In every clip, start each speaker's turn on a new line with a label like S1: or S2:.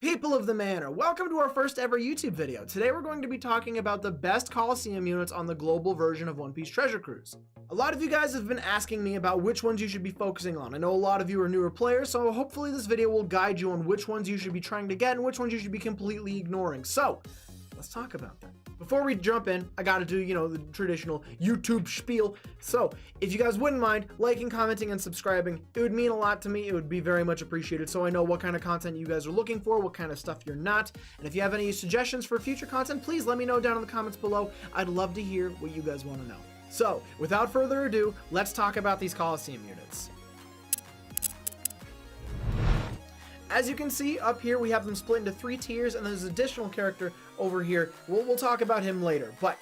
S1: People of the Manor, welcome to our first ever YouTube video. Today we're going to be talking about the best Coliseum units on the global version of One Piece Treasure Cruise. A lot of you guys have been asking me about which ones you should be focusing on. I know a lot of you are newer players, so hopefully this video will guide you on which ones you should be trying to get and which ones you should be completely ignoring. So, let's talk about that. Before we jump in, I gotta do, the traditional YouTube spiel. So, if you guys wouldn't mind liking, commenting, and subscribing, it would mean a lot to me. It would be very much appreciated, so I know what kind of content you guys are looking for, what kind of stuff you're not. And if you have any suggestions for future content, please let me know down in the comments below. I'd love to hear what you guys want to know. So, without further ado, let's talk about these Coliseum units. As you can see up here, we have them split into 3 tiers, and there's an additional character over here. We'll talk about him later, but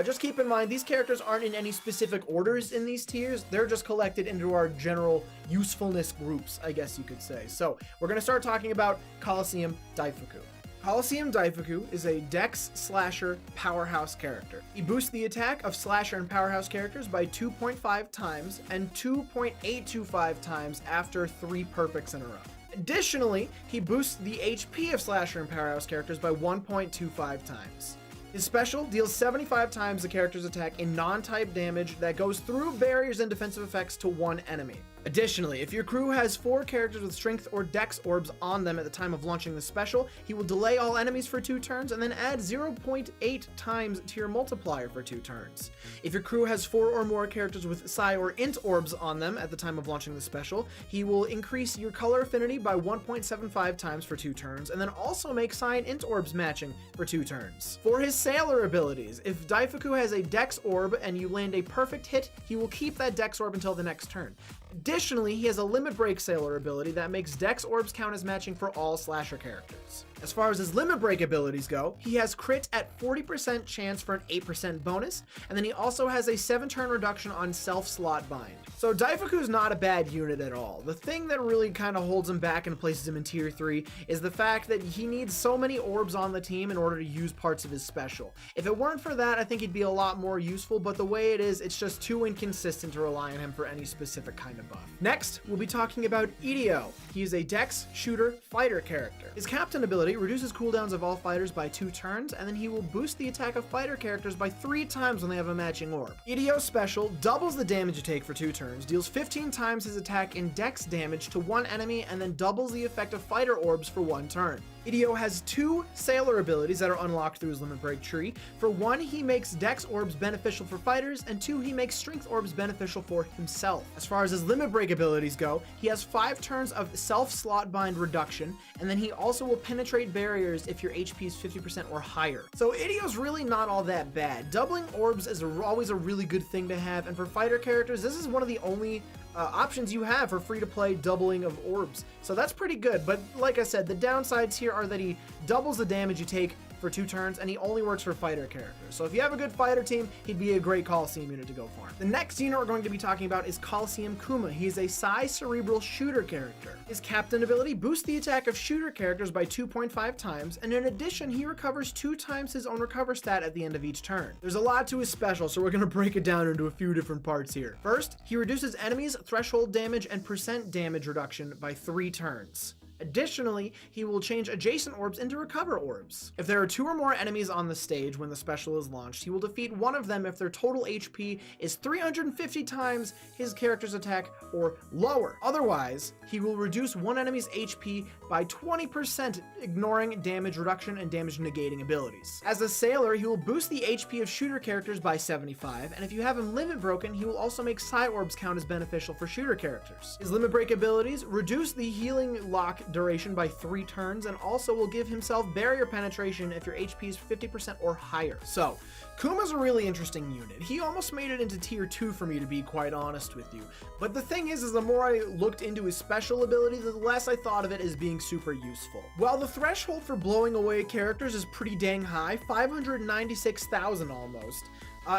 S1: just keep in mind, these characters aren't in any specific orders in these tiers. They're just collected into our general usefulness groups, I guess you could say. So we're going to start talking about Coliseum Daifuku. Coliseum Daifuku is a Dex Slasher Powerhouse character. He boosts the attack of Slasher and Powerhouse characters by 2.5 times and 2.825 times after 3 perfects in a row. Additionally, he boosts the HP of Slasher and Powerhouse characters by 1.25 times. His special deals 75 times the character's attack in non-type damage that goes through barriers and defensive effects to one enemy. Additionally, if your crew has 4 characters with strength or dex orbs on them at the time of launching the special, he will delay all enemies for 2 turns and then add 0.8 times to your multiplier for 2 turns. If your crew has 4 or more characters with psi or int orbs on them at the time of launching the special, he will increase your color affinity by 1.75 times for 2 turns and then also make psi and int orbs matching for 2 turns. For his Sailor abilities, if Daifuku has a dex orb and you land a perfect hit, he will keep that dex orb until the next turn. Additionally, he has a limit break Sailor ability that makes dex orbs count as matching for all Slasher characters. As far as his limit break abilities go, he has crit at 40% chance for an 8% bonus, and then he also has a 7-turn reduction on self slot bind. So Daifuku is not a bad unit at all. The thing that really kind of holds him back and places him in tier 3 is the fact that he needs so many orbs on the team in order to use parts of his special. If it weren't for that, I think he'd be a lot more useful, but the way it is, it's just too inconsistent to rely on him for any specific kind of buff. Next, we'll be talking about Idio. He is a Dex Shooter Fighter character. His Captain ability reduces cooldowns of all fighters by 2 turns, and then he will boost the attack of fighter characters by 3 times when they have a matching orb. Idio's special doubles the damage you take for 2 turns, deals 15 times his attack in Dex damage to one enemy, and then doubles the effect of fighter orbs for 1 turn. Idio has 2 Sailor abilities that are unlocked through his limit break tree. For 1, he makes Dex orbs beneficial for fighters, and 2, he makes Strength orbs beneficial for himself. As far as his limit break abilities go, he has 5 turns of self slot bind reduction, and then he also will penetrate barriers if your HP is 50% or higher. So Idio's really not all that bad. Doubling orbs is always a really good thing to have, and for fighter characters, this is one of the only options you have for free-to-play doubling of orbs. So that's pretty good, but like I said, the downsides here are that he doubles the damage you take for 2 turns, and he only works for fighter characters. So if you have a good fighter team, he'd be a great Coliseum unit to go for. The next unit we're going to be talking about is Coliseum Kuma. He is a Psi Cerebral Shooter character. His Captain ability boosts the attack of shooter characters by 2.5 times, and in addition, he recovers 2 times his own recover stat at the end of each turn. There's a lot to his special, so we're going to break it down into a few different parts here. First, he reduces enemies' threshold damage and percent damage reduction by 3 turns. Additionally, he will change adjacent orbs into recover orbs. If there are 2 or more enemies on the stage when the special is launched, he will defeat one of them if their total HP is 350 times his character's attack or lower. Otherwise, he will reduce one enemy's HP by 20%, ignoring damage reduction and damage negating abilities. As a Sailor, he will boost the HP of shooter characters by 75, and if you have him limit broken, he will also make Psi orbs count as beneficial for shooter characters. His limit break abilities reduce the healing lock duration by 3 turns, and also will give himself barrier penetration if your HP is 50% or higher. So, Kuma's a really interesting unit. He almost made it into tier 2 for me, to be quite honest with you. But the thing is the more I looked into his special ability, the less I thought of it as being super useful. While the threshold for blowing away characters is pretty dang high, 596,000 almost,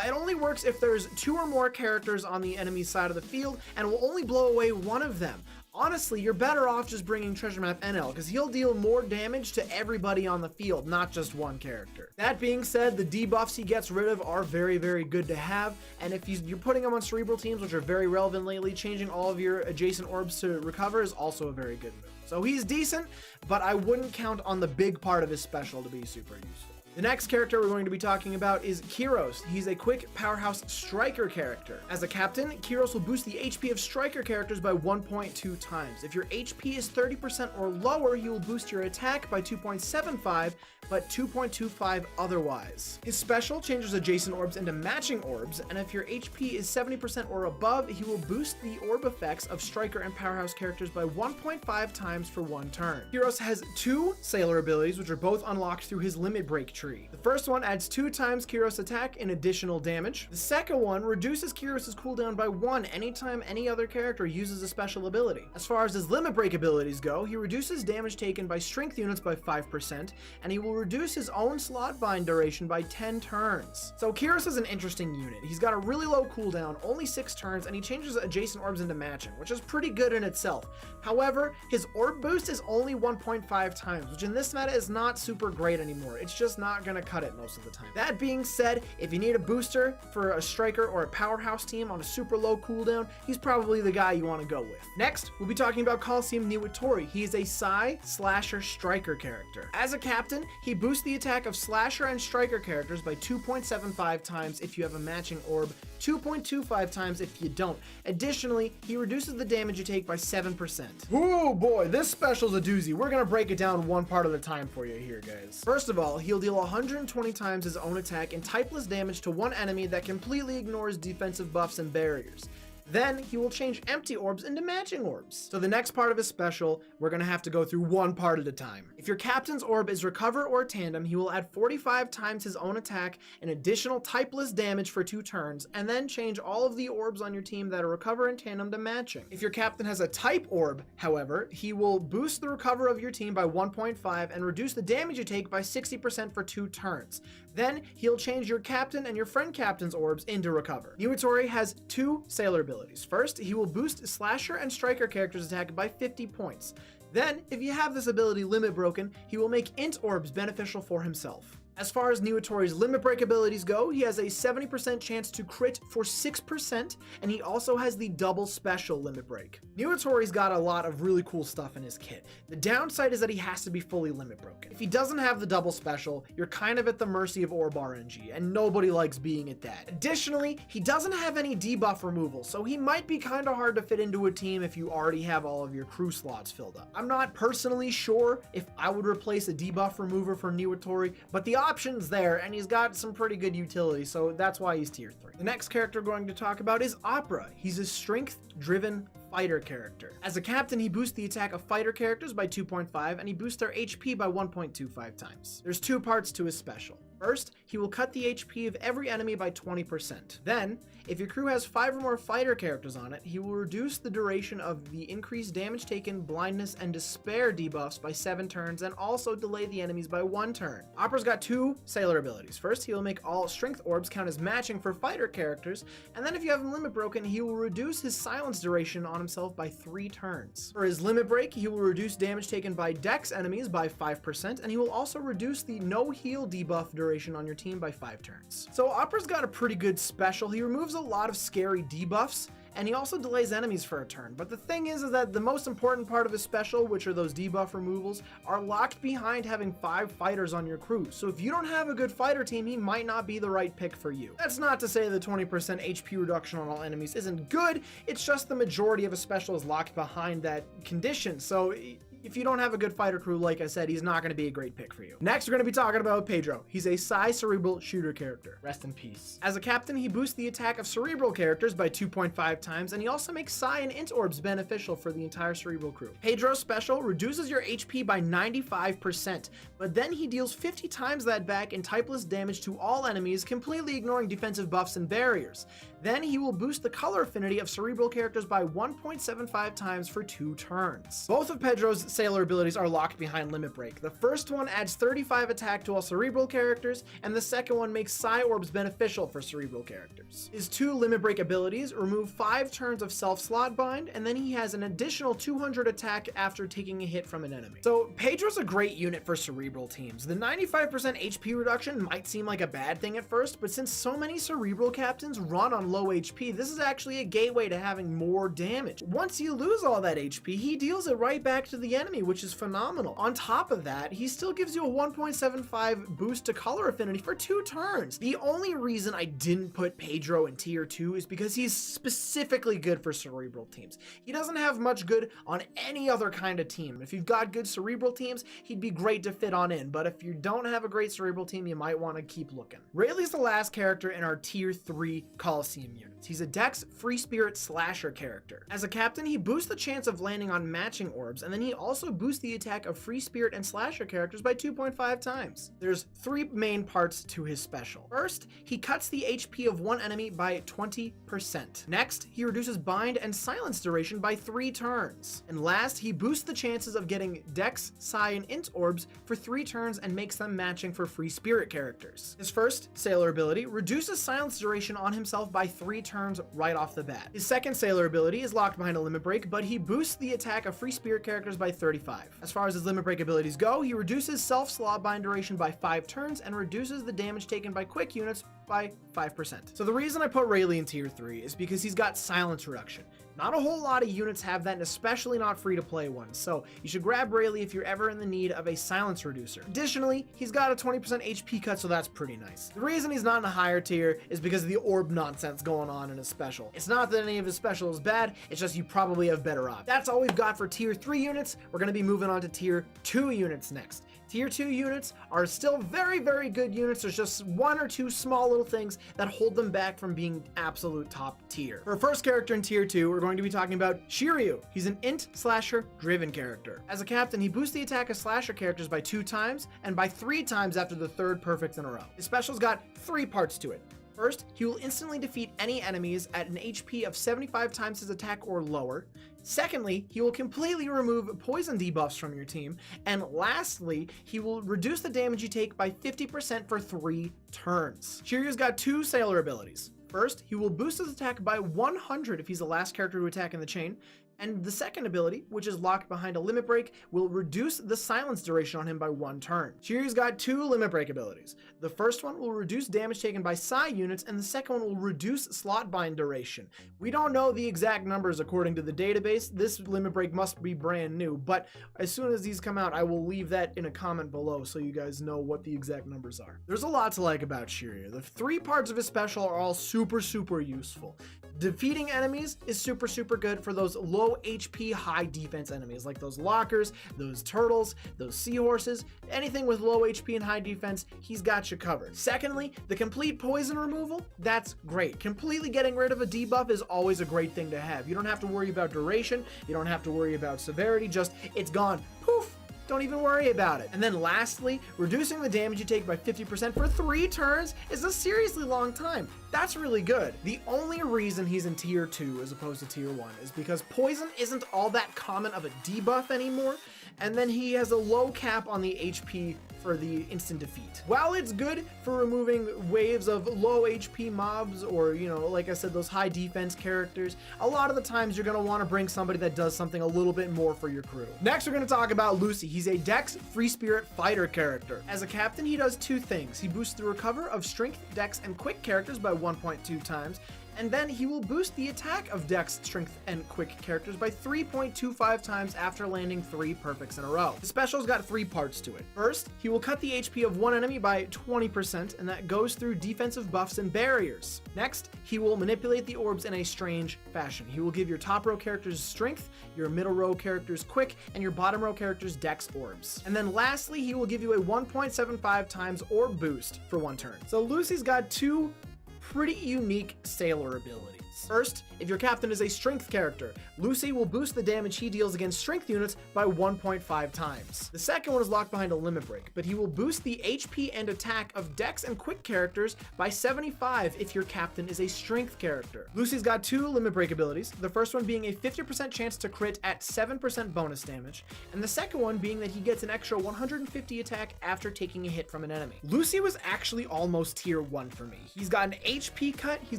S1: it only works if there's 2 or more characters on the enemy's side of the field, and will only blow away one of them. Honestly, you're better off just bringing Treasure Map NL, because he'll deal more damage to everybody on the field, not just one character. That being said, the debuffs he gets rid of are very, very good to have, and if you're putting him on cerebral teams, which are very relevant lately, changing all of your adjacent orbs to recover is also a very good move. So he's decent, but I wouldn't count on the big part of his special to be super useful. The next character we're going to be talking about is Kyros. He's a quick powerhouse striker character. As a captain, Kyros will boost the HP of striker characters by 1.2 times. If your HP is 30% or lower, he will boost your attack by 2.75, but 2.25 otherwise. His special changes adjacent orbs into matching orbs, and if your HP is 70% or above, he will boost the orb effects of striker and powerhouse characters by 1.5 times for 1 turn. Kyros has 2 sailor abilities, which are both unlocked through his limit break tree. The first one adds 2 times Kyros' attack in additional damage. The second one reduces Kyros' cooldown by 1 anytime any other character uses a special ability. As far as his limit break abilities go, he reduces damage taken by strength units by 5%, and he will reduce his own slot bind duration by 10 turns. So Kyros is an interesting unit. He's got a really low cooldown, only 6 turns, and he changes adjacent orbs into matching, which is pretty good in itself. However, his orb boost is only 1.5 times, which in this meta is not super great anymore. It's just not gonna cut it most of the time. That being said, if you need a booster for a striker or a powerhouse team on a super low cooldown, he's probably the guy you want to go with. Next, we'll be talking about Coliseum Niwatori. He is a Psy slasher striker character. As a captain, he boosts the attack of slasher and striker characters by 2.75 times if you have a matching orb, 2.25 times if you don't. Additionally, he reduces the damage you take by 7%. Oh boy, this special's a doozy. We're gonna break it down one part at a time for you here, guys. First of all, he'll deal 120 times his own attack and typeless damage to one enemy that completely ignores defensive buffs and barriers. Then he will change empty orbs into matching orbs. So the next part of his special, we're gonna have to go through one part at a time. If your captain's orb is recover or tandem, he will add 45 times his own attack and additional typeless damage for 2 turns, and then change all of the orbs on your team that are recover and tandem to matching. If your captain has a type orb, however, he will boost the recover of your team by 1.5 and reduce the damage you take by 60% for 2 turns. Then he'll change your captain and your friend captain's orbs into recover. Niwatori has 2 sailor abilities. First, he will boost slasher and striker characters' attack by 50 points. Then, if you have this ability limit broken, he will make int orbs beneficial for himself. As far as Niwatori's limit break abilities go, he has a 70% chance to crit for 6%, and he also has the double special limit break. Niwatori's got a lot of really cool stuff in his kit. The downside is that he has to be fully limit broken. If he doesn't have the double special, you're kind of at the mercy of orb RNG, and nobody likes being at that. Additionally, he doesn't have any debuff removal, so he might be kind of hard to fit into a team if you already have all of your crew slots filled up. I'm not personally sure if I would replace a debuff remover for Niwatori, but the options there, and he's got some pretty good utility, so that's why he's tier 3. The next character we're going to talk about is Opera. He's a strength-driven fighter character. As a captain, he boosts the attack of fighter characters by 2.5, and he boosts their HP by 1.25 times. There's 2 parts to his special. First, he will cut the HP of every enemy by 20%. Then, if your crew has 5 or more fighter characters on it, he will reduce the duration of the increased damage taken, blindness, and despair debuffs by 7 turns, and also delay the enemies by 1 turn. Opera's got 2 sailor abilities. First, he will make all strength orbs count as matching for fighter characters, and then if you have him limit broken, he will reduce his silence duration on himself by 3 turns. For his limit break, he will reduce damage taken by dex enemies by 5%, and he will also reduce the no heal debuff duration on your team by 5 turns. So Opera's got a pretty good special. He removes a lot of scary debuffs, and he also delays enemies for a turn. But the thing is that the most important part of his special, which are those debuff removals, are locked behind having 5 fighters on your crew. So if you don't have a good fighter team, he might not be the right pick for you. That's not to say the 20% HP reduction on all enemies isn't good, it's just the majority of a special is locked behind that condition. So if you don't have a good fighter crew, like I said, he's not going to be a great pick for you. Next, we're going to be talking about Pedro. He's a Psy cerebral shooter character. Rest in peace. As a captain, he boosts the attack of cerebral characters by 2.5 times, and he also makes Psy and int orbs beneficial for the entire cerebral crew. Pedro's special reduces your HP by 95%, but then he deals 50 times that back in typeless damage to all enemies, completely ignoring defensive buffs and barriers. Then he will boost the color affinity of cerebral characters by 1.75 times for 2 turns. Both of Pedro's sailor abilities are locked behind limit break. The first one adds 35 attack to all cerebral characters, and the second one makes Psy orbs beneficial for cerebral characters. His 2 limit break abilities remove 5 turns of self slot bind, and then he has an additional 200 attack after taking a hit from an enemy. So Pedro's a great unit for cerebral teams. The 95% HP reduction might seem like a bad thing at first, but since so many cerebral captains run on low HP, this is actually a gateway to having more damage. Once you lose all that HP, he deals it right back to the enemy, which is phenomenal. On top of that, he still gives you a 1.75 boost to color affinity for 2 turns. The only reason I didn't put Pedro in tier 2 is because he's specifically good for cerebral teams. He doesn't have much good on any other kind of team. If you've got good cerebral teams, he'd be great to fit on in, but if you don't have a great cerebral team, you might want to keep looking. Rayleigh's the last character in our tier 3 Coliseum units. He's a Dex Free Spirit Slasher character. As a captain, he boosts the chance of landing on matching orbs, and then he also boosts the attack of Free Spirit and Slasher characters by 2.5 times. There's 3 main parts to his special. First, he cuts the HP of one enemy by 20%. Next, he reduces bind and silence duration by 3 turns. And last, he boosts the chances of getting Dex, Psi, and Int orbs for 3 turns and makes them matching for Free Spirit characters. His first Sailor ability reduces silence duration on himself by 3 turns right off the bat. His second Sailor ability is locked behind a limit break, but he boosts the attack of Free Spirit characters by 35. As far as his limit break abilities go, he reduces self-slot bind duration by 5 turns and reduces the damage taken by quick units by 5%. So the reason I put Rayleigh in tier 3 is because he's got silence reduction. Not a whole lot of units have that, and especially not free-to-play ones, so you should grab Rayleigh if you're ever in the need of a silence reducer. Additionally, he's got a 20% HP cut, so that's pretty nice. The reason he's not in a higher tier is because of the orb nonsense going on in his special. It's not that any of his special is bad, it's just you probably have better options. That's all we've got for tier 3 units. We're going to be moving on to tier 2 units next. Tier 2 units are still very, very good units. There's just 1 or 2 small little things that hold them back from being absolute top tier. For our first character in tier 2, we're going to be talking about Shiryu. He's an int slasher driven character. As a captain, he boosts the attack of slasher characters by 2 times and by 3 times after the 3rd perfect in a row. His special's got 3 parts to it. First, he will instantly defeat any enemies at an HP of 75 times his attack or lower. Secondly, he will completely remove poison debuffs from your team. And lastly, he will reduce the damage you take by 50% for 3 turns. Shiryu's got 2 Sailor abilities. First, he will boost his attack by 100 if he's the last character to attack in the chain. And the second ability, which is locked behind a limit break, will reduce the silence duration on him by 1 turn. Shiryu's got 2 limit break abilities. The first one will reduce damage taken by Psi units, and the second one will reduce slot bind duration. We don't know the exact numbers according to the database. This limit break must be brand new, but as soon as these come out, I will leave that in a comment below so you guys know what the exact numbers are. There's a lot to like about Shiryu. The 3 parts of his special are all super useful. Defeating enemies is super good for those low HP, high defense enemies, like those lockers, those turtles, those seahorses, anything with low HP and high defense, he's got you covered. Secondly, the complete poison removal, that's great. Completely getting rid of a debuff is always a great thing to have. You don't have to worry about duration, you don't have to worry about severity, just it's gone, poof. Don't even worry about it. And then lastly, reducing the damage you take by 50% for 3 turns is a seriously long time. That's really good. The only reason he's in tier 2 as opposed to tier 1 is because poison isn't all that common of a debuff anymore, and then he has a low cap on the HP for the instant defeat. While it's good for removing waves of low HP mobs or, you know, like I said, those high defense characters, a lot of the times you're gonna wanna bring somebody that does something a little bit more for your crew. Next, we're gonna talk about Lucy. He's a Dex Free Spirit fighter character. As a captain, he does 2 things. He boosts the recover of Strength, Dex, and Quick characters by 1.2 times, and then he will boost the attack of Dex, Strength, and Quick characters by 3.25 times after landing 3 perfects in a row. The special's got 3 parts to it. First, he will cut the HP of one enemy by 20%, and that goes through defensive buffs and barriers. Next, he will manipulate the orbs in a strange fashion. He will give your top row characters Strength, your middle row characters Quick, and your bottom row characters Dex orbs. And then lastly, he will give you a 1.75 times orb boost for 1 turn. So Lucy's got 2 pretty unique Sailor abilities. First, if your captain is a Strength character, Lucy will boost the damage he deals against Strength units by 1.5 times. The second one is locked behind a limit break, but he will boost the HP and attack of Dex and Quick characters by 75 if your captain is a Strength character. Lucy's got 2 limit break abilities, the first one being a 50% chance to crit at 7% bonus damage, and the second one being that he gets an extra 150 attack after taking a hit from an enemy. Lucy was actually almost tier 1 for me. He's got an HP cut, he's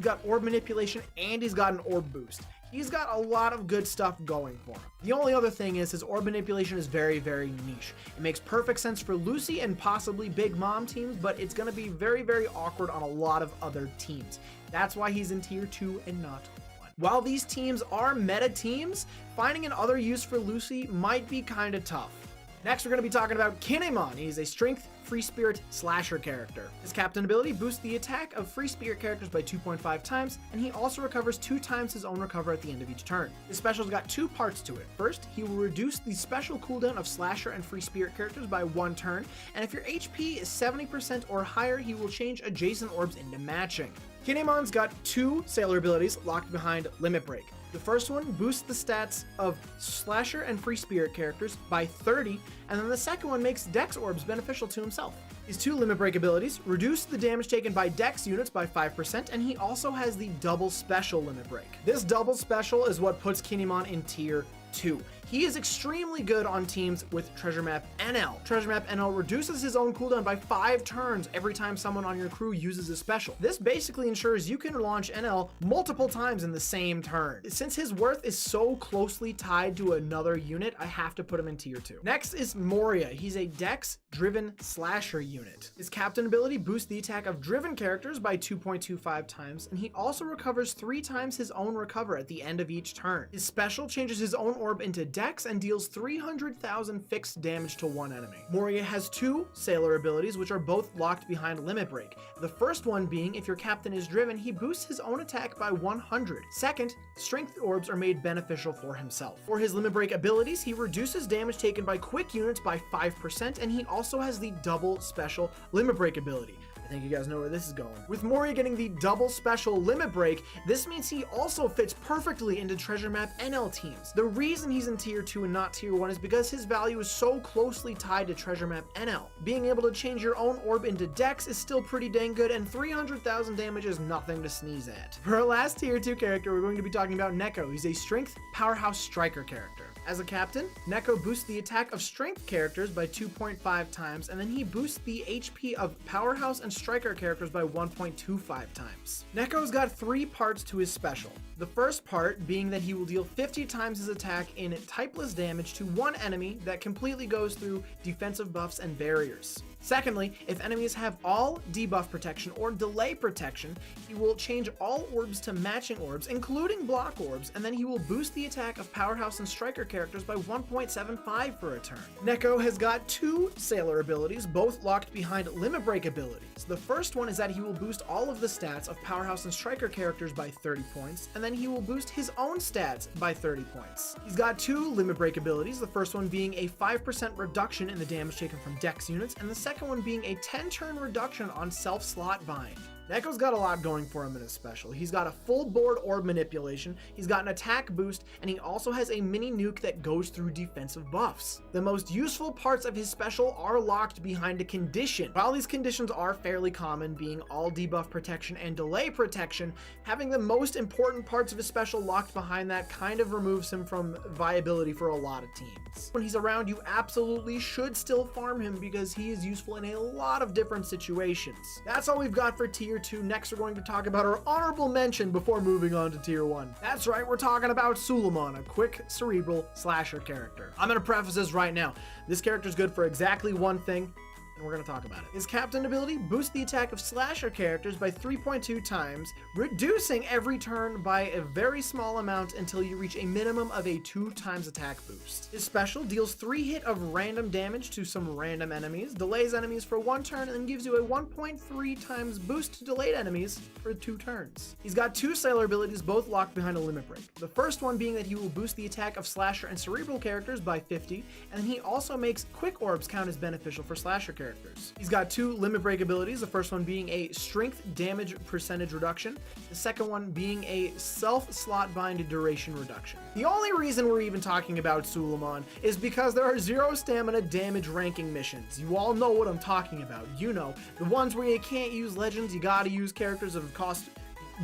S1: got orb manipulation, and he's got an orb boost. He's got a lot of good stuff going for him. The only other thing is his orb manipulation is very, very niche. It makes perfect sense for Lucy and possibly Big Mom teams, but it's going to be very, very awkward on a lot of other teams. That's why he's in tier 2 and not 1. While these teams are meta teams, finding another use for Lucy might be kind of tough. Next, we're going to be talking about Kinemon. He's a strength, free spirit, slasher character. His captain ability boosts the attack of free spirit characters by 2.5 times, and he also recovers 2 times his own recover at the end of each turn. His special's got 2 parts to it. First, he will reduce the special cooldown of slasher and free spirit characters by 1 turn, and if your HP is 70% or higher, he will change adjacent orbs into matching. Kinemon's got 2 sailor abilities locked behind Limit Break. The first one boosts the stats of slasher and free spirit characters by 30, and then the second one makes Dex orbs beneficial to himself. His 2 Limit Break abilities reduce the damage taken by Dex units by 5%, and he also has the double special Limit Break. This double special is what puts Kinemon in tier 2. He is extremely good on teams with Treasure Map NL. Treasure Map NL reduces his own cooldown by 5 turns every time someone on your crew uses a special. This basically ensures you can launch NL multiple times in the same turn. Since his worth is so closely tied to another unit, I have to put him in tier 2. Next is Moria. He's a Dex-driven slasher unit. His captain ability boosts the attack of driven characters by 2.25 times, and he also recovers 3 times his own recover at the end of each turn. His special changes his own orb into Dex and deals 300,000 fixed damage to one enemy. Moria has 2 sailor abilities, which are both locked behind Limit Break. The first one being, if your captain is driven, he boosts his own attack by 100. Second, strength orbs are made beneficial for himself. For his Limit Break abilities, he reduces damage taken by quick units by 5%, and he also has the double special Limit Break ability. I think you guys know where this is going. With Moria getting the double special Limit Break, this means he also fits perfectly into Treasure Map NL teams. The reason he's in tier 2 and not tier 1 is because his value is so closely tied to Treasure Map NL. Being able to change your own orb into Dex is still pretty dang good, and 300,000 damage is nothing to sneeze at. For our last tier 2 character, we're going to be talking about Neko. He's a strength powerhouse striker character. As a captain, Neko boosts the attack of strength characters by 2.5 times, and then he boosts the HP of powerhouse and striker characters by 1.25 times. Neko's got 3 parts to his special. The first part being that he will deal 50 times his attack in typeless damage to one enemy that completely goes through defensive buffs and barriers. Secondly, if enemies have all debuff protection or delay protection, he will change all orbs to matching orbs, including block orbs, and then he will boost the attack of powerhouse and striker characters by 1.75 for a turn. Neko has got 2 sailor abilities, both locked behind Limit Break abilities. The first one is that he will boost all of the stats of powerhouse and striker characters by 30 points, and then he will boost his own stats by 30 points. He's got 2 Limit Break abilities, the first one being a 5% reduction in the damage taken from Dex units, and the second one being a 10-turn reduction on self-slot bind. Neko's got a lot going for him in his special. He's got a full board orb manipulation, he's got an attack boost, and he also has a mini nuke that goes through defensive buffs. The most useful parts of his special are locked behind a condition. While these conditions are fairly common, being all debuff protection and delay protection, having the most important parts of his special locked behind that kind of removes him from viability for a lot of teams. When he's around, you absolutely should still farm him because he is useful in a lot of different situations. That's all we've got for tier 2. Next, we're going to talk about our honorable mention before moving on to tier 1. That's right, we're talking about Suleiman, a quick cerebral slasher character. I'm going to preface this right now. This character is good for exactly one thing, and we're going to talk about it. His captain ability boosts the attack of slasher characters by 3.2 times, reducing every turn by a very small amount until you reach a minimum of a 2 times attack boost. His special deals 3 hit of random damage to some random enemies, delays enemies for 1 turn, and then gives you a 1.3 times boost to delayed enemies for 2 turns. He's got 2 sailor abilities, both locked behind a Limit Break. The first one being that he will boost the attack of slasher and cerebral characters by 50, and then he also makes quick orbs count as beneficial for slasher characters. He's got 2 Limit Break abilities, the first one being a strength damage percentage reduction, the second one being a self-slot bind duration reduction. The only reason we're even talking about Suleiman is because there are 0 stamina damage ranking missions. You all know what I'm talking about. You know, the ones where you can't use legends, you gotta use characters that cost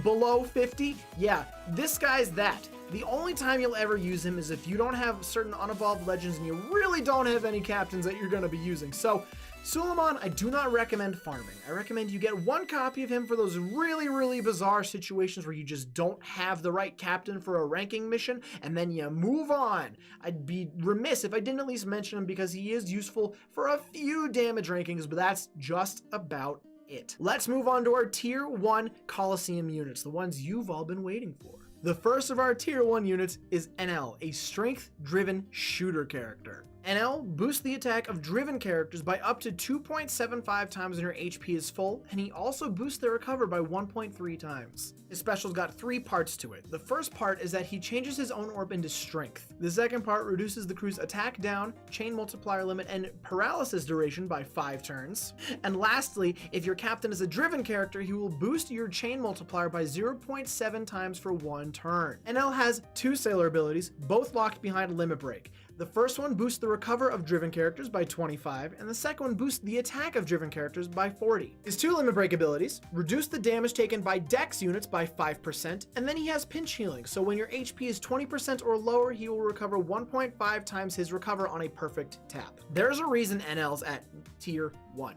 S1: below 50. Yeah, this guy's that. The only time you'll ever use him is if you don't have certain unevolved legends and you really don't have any captains that you're going to be using. So Suleiman, I do not recommend farming. I recommend you get one copy of him for those really bizarre situations where you just don't have the right captain for a ranking mission, and then you move on. I'd be remiss if I didn't at least mention him because he is useful for a few damage rankings, but that's just about it. Let's move on to our tier 1 Coliseum units, the ones you've all been waiting for. The first of our tier 1 units is NL, a strength-driven shooter character. NL boosts the attack of driven characters by up to 2.75 times when your HP is full, and he also boosts their recover by 1.3 times. His special's got 3 parts to it. The first part is that he changes his own orb into strength. The second part reduces the crew's attack down, chain multiplier limit, and paralysis duration by 5 turns. And lastly, if your captain is a driven character, he will boost your chain multiplier by 0.7 times for 1 turn. NL has 2 sailor abilities, both locked behind limit break. The first one boosts the recover of driven characters by 25, and the second one boosts the attack of driven characters by 40. His 2 limit break abilities reduce the damage taken by dex units by 5%, and then he has pinch healing, so when your HP is 20% or lower, he will recover 1.5 times his recover on a perfect tap. There's a reason NL's at tier 1.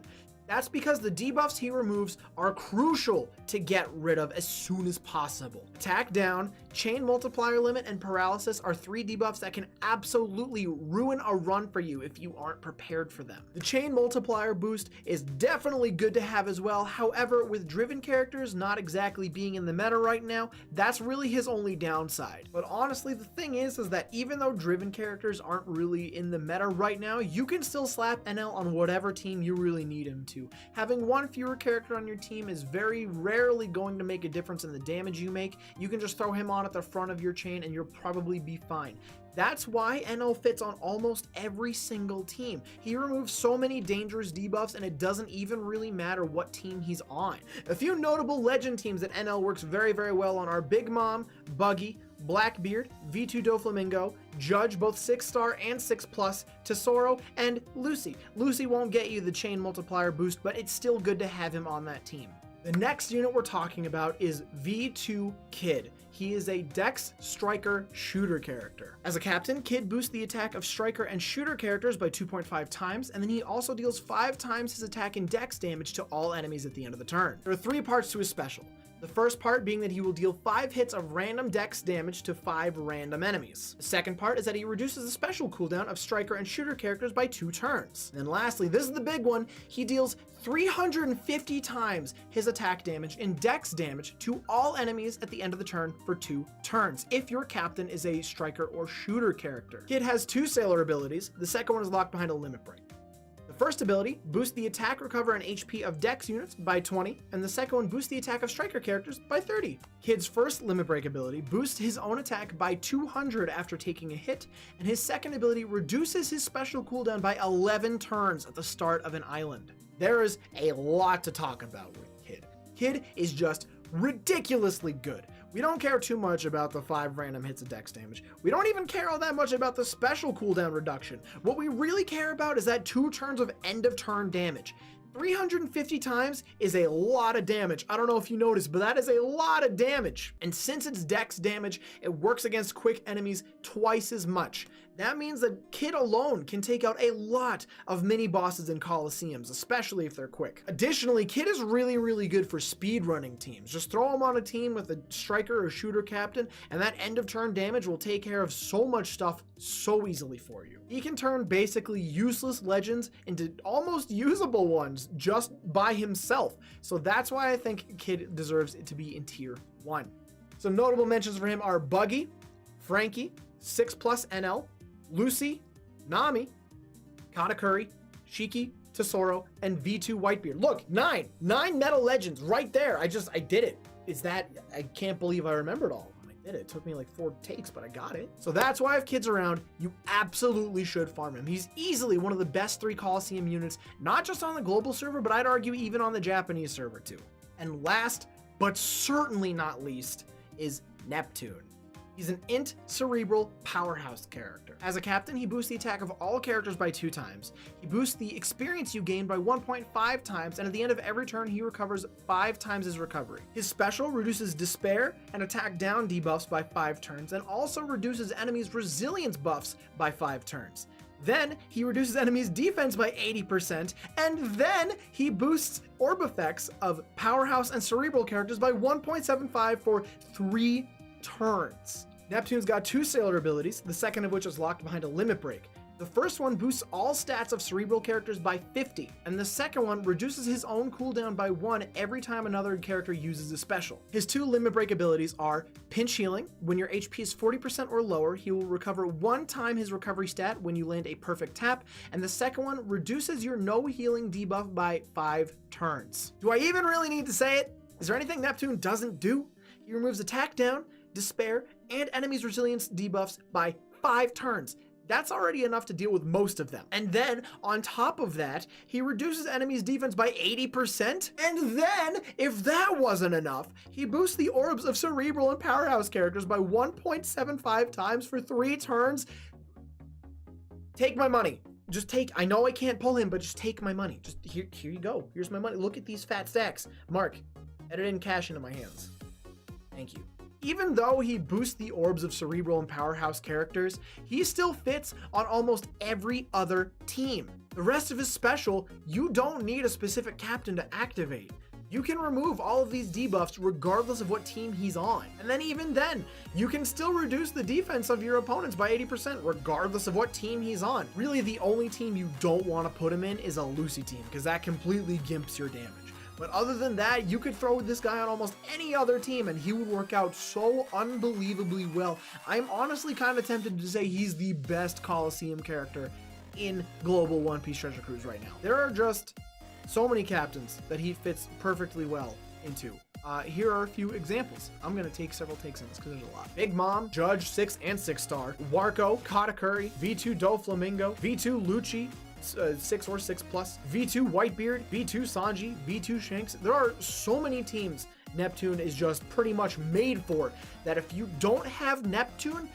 S1: That's because the debuffs he removes are crucial to get rid of as soon as possible. Attack down, chain multiplier limit, and paralysis are 3 debuffs that can absolutely ruin a run for you if you aren't prepared for them. The chain multiplier boost is definitely good to have as well. However, with driven characters not exactly being in the meta right now, that's really his only downside. But honestly, the thing is that even though driven characters aren't really in the meta right now, you can still slap NL on whatever team you really need him to. Having 1 fewer character on your team is very rarely going to make a difference in the damage you make. You can just throw him on at the front of your chain and you'll probably be fine. That's why NL fits on almost every single team. He removes so many dangerous debuffs and it doesn't even really matter what team he's on. A few notable legend teams that NL works very well on are Big Mom, Buggy, Blackbeard, V2 Doflamingo, Judge, both 6-star and 6+, Tesoro, and Lucy. Lucy won't get you the chain multiplier boost, but it's still good to have him on that team. The next unit we're talking about is V2 Kid. He is a Dex, Striker, Shooter character. As a captain, Kid boosts the attack of Striker and Shooter characters by 2.5 times, and then he also deals 5 times his attack and Dex damage to all enemies at the end of the turn. There are 3 parts to his special. The first part being that he will deal 5 hits of random dex damage to 5 random enemies. The second part is that he reduces the special cooldown of Striker and Shooter characters by 2 turns. And then lastly, this is the big one, he deals 350 times his attack damage and dex damage to all enemies at the end of the turn for 2 turns, if your captain is a Striker or Shooter character. Kid has 2 sailor abilities, the second one is locked behind a limit break. The first ability boosts the attack, recover, and HP of Dex units by 20, and the second one boosts the attack of Striker characters by 30. Kid's first limit break ability boosts his own attack by 200 after taking a hit, and his second ability reduces his special cooldown by 11 turns at the start of an island. There is a lot to talk about with Kid. Kid is just ridiculously good. We don't care too much about the 5 random hits of dex damage. We don't even care all that much about the special cooldown reduction. What we really care about is that 2 turns of end of turn damage. 350 times is a lot of damage. I don't know if you noticed, but that is a lot of damage. And since it's dex damage, it works against quick enemies twice as much. That means that Kid alone can take out a lot of mini bosses in Coliseums, especially if they're quick. Additionally, Kid is really good for speedrunning teams. Just throw him on a team with a Striker or Shooter captain, and that end of turn damage will take care of so much stuff so easily for you. He can turn basically useless legends into almost usable ones just by himself. So that's why I think Kid deserves it to be in tier 1. Some notable mentions for him are Buggy, Frankie, 6+ NL, Lucy, Nami, Katakuri, Shiki, Tesoro, and V2 Whitebeard. Look, 9 meta legends right there. I did it. I can't believe I remembered all of them. I did it. It took me like 4 takes, but I got it. So that's why if Kid's around, you absolutely should farm him. He's easily one of the best 3 Coliseum units, not just on the global server, but I'd argue even on the Japanese server too. And last, but certainly not least, is Neptune. He's an int cerebral powerhouse character. As a captain, he boosts the attack of all characters by 2 times. He boosts the experience you gain by 1.5 times, and at the end of every turn, he recovers 5 times his recovery. His special reduces despair and attack down debuffs by 5 turns, and also reduces enemies' resilience buffs by 5 turns. Then he reduces enemies' defense by 80%, and then he boosts orb effects of powerhouse and cerebral characters by 1.75 for 3 turns. Neptune's got 2 sailor abilities, the second of which is locked behind a limit break. The first one boosts all stats of cerebral characters by 50, and the second one reduces his own cooldown by 1 every time another character uses a special. His 2 limit break abilities are pinch healing. When your HP is 40% or lower, he will recover 1 time his recovery stat when you land a perfect tap, and the second one reduces your no healing debuff by 5 turns. Do I even really need to say it? Is there anything Neptune doesn't do? He removes attack down, despair, and enemies' resilience debuffs by 5 turns. That's already enough to deal with most of them. And then, on top of that, he reduces enemies' defense by 80%. And then, if that wasn't enough, he boosts the orbs of cerebral and powerhouse characters by 1.75 times for 3 turns. Take my money. Just take, I know I can't pull him, but just take my money. Just, here you go. Here's my money. Look at these fat stacks. Mark, edit in cash into my hands. Thank you. Even though he boosts the orbs of cerebral and powerhouse characters, he still fits on almost every other team. The rest of his special, you don't need a specific captain to activate. You can remove all of these debuffs regardless of what team he's on. And then even then, you can still reduce the defense of your opponents by 80% regardless of what team he's on. Really, the only team you don't want to put him in is a Lucy team, because that completely gimps your damage. But other than that, you could throw this guy on almost any other team and he would work out so unbelievably well. I'm honestly kind of tempted to say he's the best Coliseum character in global One Piece Treasure Cruise right now. There are just so many captains that he fits perfectly well into. Here are a few examples. I'm going to take several takes on this because there's a lot. Big Mom, Judge 6 and 6 star, Warko, Katakuri, V2 Doflamingo, V2 Lucci, 6 or 6 plus, V2 Whitebeard, V2 Sanji, V2 Shanks. There are so many teams Neptune is just pretty much made for that if you don't have Neptune,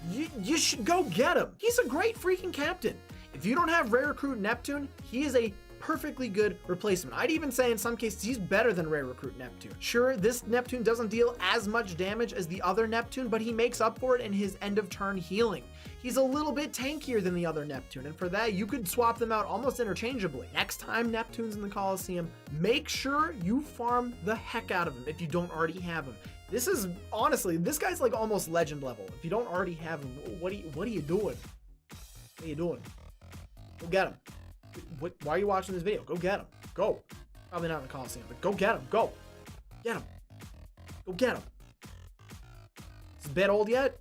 S1: you should go get him. He's a great freaking captain. If you don't have Rare Recruit Neptune, he is a perfectly good replacement. I'd even say in some cases he's better than Rare Recruit Neptune. Sure, this Neptune doesn't deal as much damage as the other Neptune, but he makes up for it in his end of turn healing. He's a little bit tankier than the other Neptune, and for that, you could swap them out almost interchangeably. Next time Neptune's in the Coliseum, make sure you farm the heck out of him if you don't already have him. This is, honestly, this guy's like almost legend level. If you don't already have him, what are you doing? What are you doing? Go get him. Why are you watching this video? Go get him. Go. Probably not in the Coliseum, but go get him. Go. Get him. Go get him. Is this bit old yet?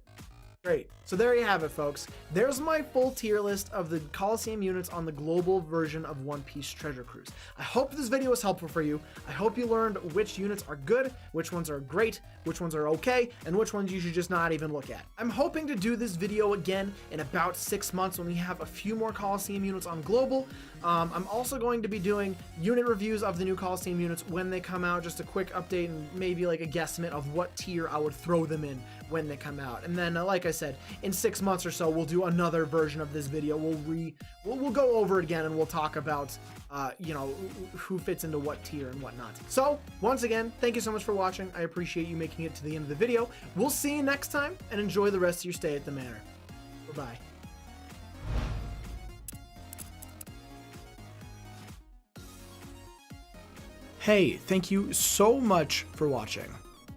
S1: Great. So there you have it, folks. There's my full tier list of the Coliseum units on the global version of One Piece Treasure Cruise. I hope this video was helpful for you. I hope you learned which units are good, which ones are great, which ones are okay, and which ones you should just not even look at. I'm hoping to do this video again in about 6 months when we have a few more Coliseum units on global. I'm also going to be doing unit reviews of the new Coliseum units when they come out, just a quick update and maybe like a guesstimate of what tier I would throw them in when they come out. And then, like I said, in 6 months or so, we'll do another version of this video. We'll go over it again and we'll talk about, you know, who fits into what tier and whatnot. So once again, thank you so much for watching. I appreciate you making it to the end of the video. We'll see you next time and enjoy the rest of your stay at the manor. Bye-bye. Hey, thank you so much for watching.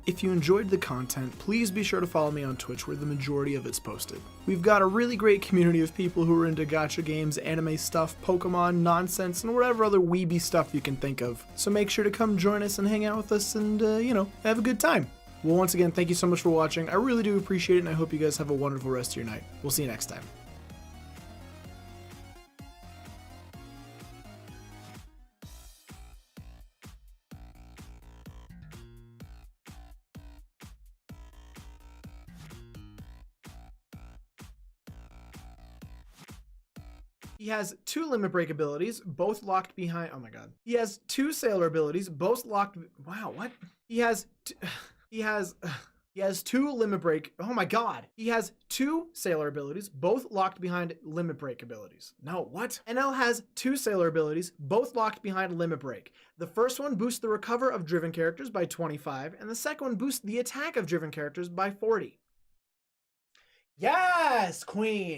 S1: If you enjoyed the content, please be sure to follow me on Twitch where the majority of it's posted. We've got a really great community of people who are into gacha games, anime stuff, Pokemon, nonsense, and whatever other weeby stuff you can think of. So make sure to come join us and hang out with us and, you know, have a good time. Well, once again, thank you so much for watching. I really do appreciate it, and I hope you guys have a wonderful rest of your night. We'll see you next time. He has 2 limit break abilities, both locked behind. Oh my god. He has 2 sailor abilities, both locked. Wow, what? He has 2 limit break. Oh my god. He has 2 sailor abilities, both locked behind limit break abilities. No, what? NL has 2 sailor abilities, both locked behind limit break. The first one boosts the recover of driven characters by 25, and the second one boosts the attack of driven characters by 40. Yes, queen.